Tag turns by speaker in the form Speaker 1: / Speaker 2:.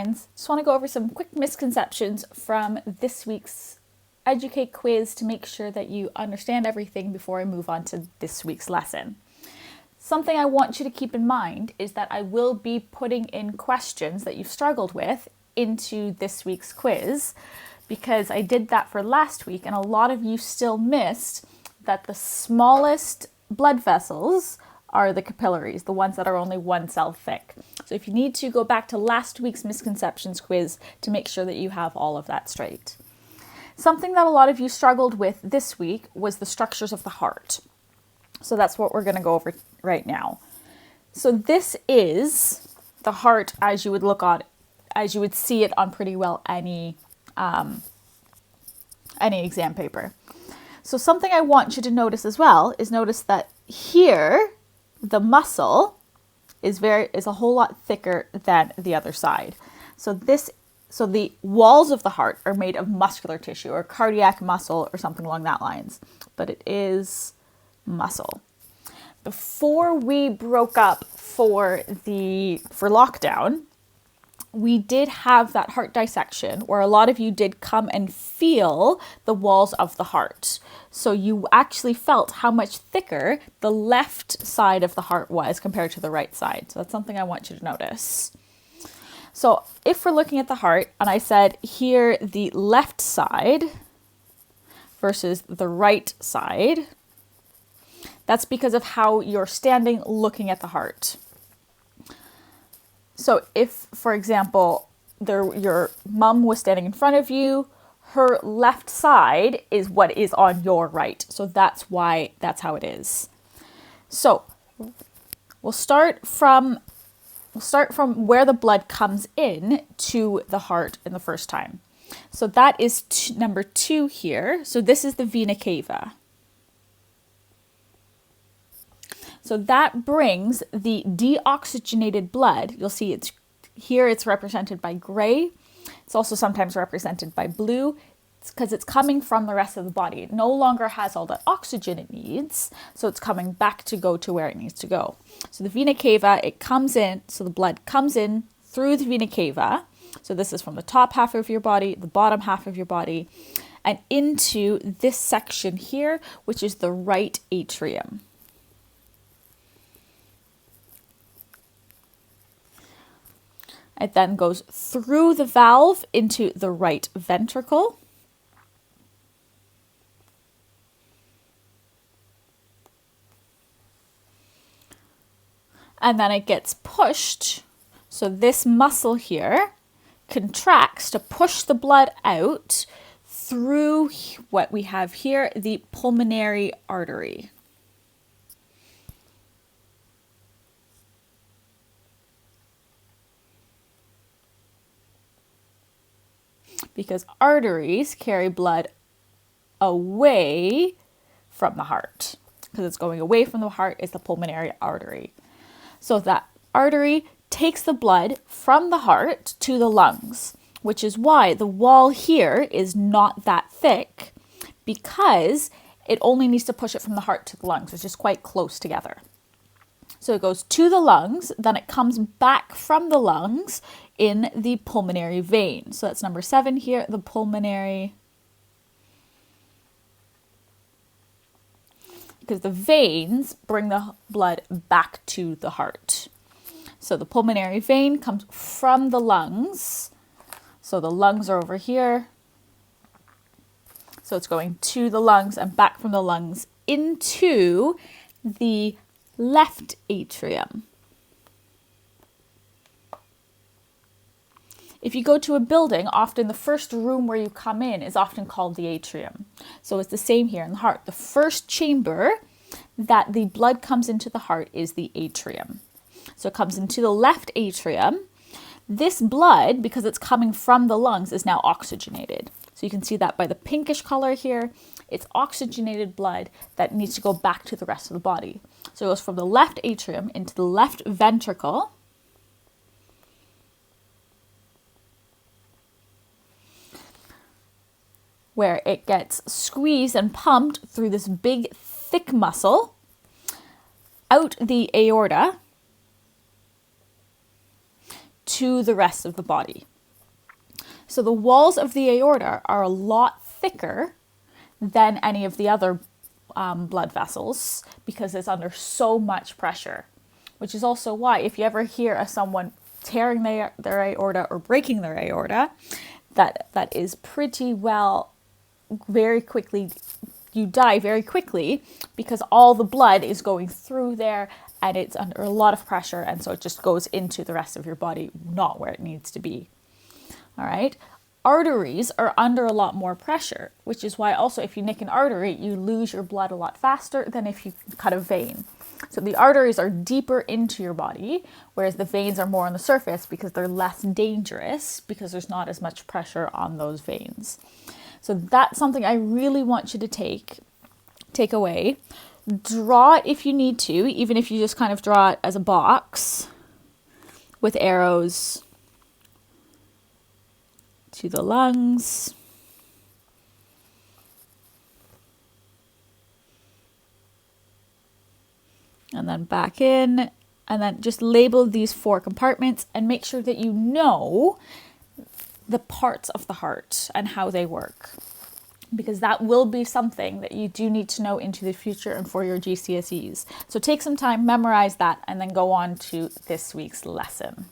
Speaker 1: Just want to go over some quick misconceptions from this week's Educate quiz to make sure that you understand everything before I move on to this week's lesson. Something I want you to keep in mind is that I will be putting in questions that you've struggled with into this week's quiz, because I did that for last week and a lot of you still missed that the smallest blood vessels are the capillaries, the ones that are only 1 cell thick. So if you need to, go back to last week's misconceptions quiz to make sure that you have all of that straight. Something that a lot of you struggled with this week was the structures of the heart. So that's what we're going to go over right now. So this is the heart as you would see it on pretty well any exam paper. So something I want you to notice as well is notice that here the muscle is a whole lot thicker than the other side. So the walls of the heart are made of muscular tissue or cardiac muscle or something along that lines, but it is muscle. Before we broke up for lockdown, we did have that heart dissection where a lot of you did come and feel the walls of the heart. So you actually felt how much thicker the left side of the heart was compared to the right side. So that's something I want you to notice. So if we're looking at the heart and I said here the left side versus the right side, that's because of how you're standing looking at the heart. So if, for example, your mom was standing in front of you, her left side is what is on your right. So that's how it is. So we'll start from where the blood comes in to the heart in the first time. So that is number 2 here. So this is the vena cava. So that brings the deoxygenated blood. You'll see it's represented by gray. It's also sometimes represented by blue. It's because it's coming from the rest of the body. It no longer has all the oxygen it needs, so it's coming back to go to where it needs to go. So the vena cava, it comes in, so the blood comes in through the vena cava. So this is from the top half of your body, the bottom half of your body, and into this section here, which is the right atrium. It then goes through the valve into the right ventricle. And then it gets pushed. So this muscle here contracts to push the blood out through what we have here, the pulmonary artery. Because arteries carry blood away from the heart. Because it's going away from the heart is the pulmonary artery. So that artery takes the blood from the heart to the lungs, which is why the wall here is not that thick, because it only needs to push it from the heart to the lungs, which is quite close together. So it goes to the lungs, then it comes back from the lungs in the pulmonary vein. So that's number 7 here, the pulmonary. Because the veins bring the blood back to the heart. So the pulmonary vein comes from the lungs. So the lungs are over here. So it's going to the lungs and back from the lungs into the left atrium. If you go to a building, often the first room where you come in is often called the atrium. So it's the same here in the heart. The first chamber that the blood comes into the heart is the atrium. So it comes into the left atrium. This blood, because it's coming from the lungs, is now oxygenated. So you can see that by the pinkish color here. It's oxygenated blood that needs to go back to the rest of the body. So it goes from the left atrium into the left ventricle. Where it gets squeezed and pumped through this big, thick muscle out the aorta to the rest of the body. So the walls of the aorta are a lot thicker than any of the other blood vessels because it's under so much pressure, which is also why if you ever hear of someone tearing their aorta or breaking their aorta, that is pretty well very quickly, you die very quickly because all the blood is going through there and it's under a lot of pressure, and so it just goes into the rest of your body, not where it needs to be. All right. Arteries are under a lot more pressure, which is why also if you nick an artery, you lose your blood a lot faster than if you cut a vein. So the arteries are deeper into your body, whereas the veins are more on the surface because they're less dangerous because there's not as much pressure on those veins. So that's something I really want you to take away. Draw it if you need to, even if you just kind of draw it as a box with arrows to the lungs. And then back in, and then just label these 4 compartments and make sure that you know the parts of the heart and how they work, because that will be something that you do need to know into the future and for your GCSEs. So take some time, memorize that, and then go on to this week's lesson.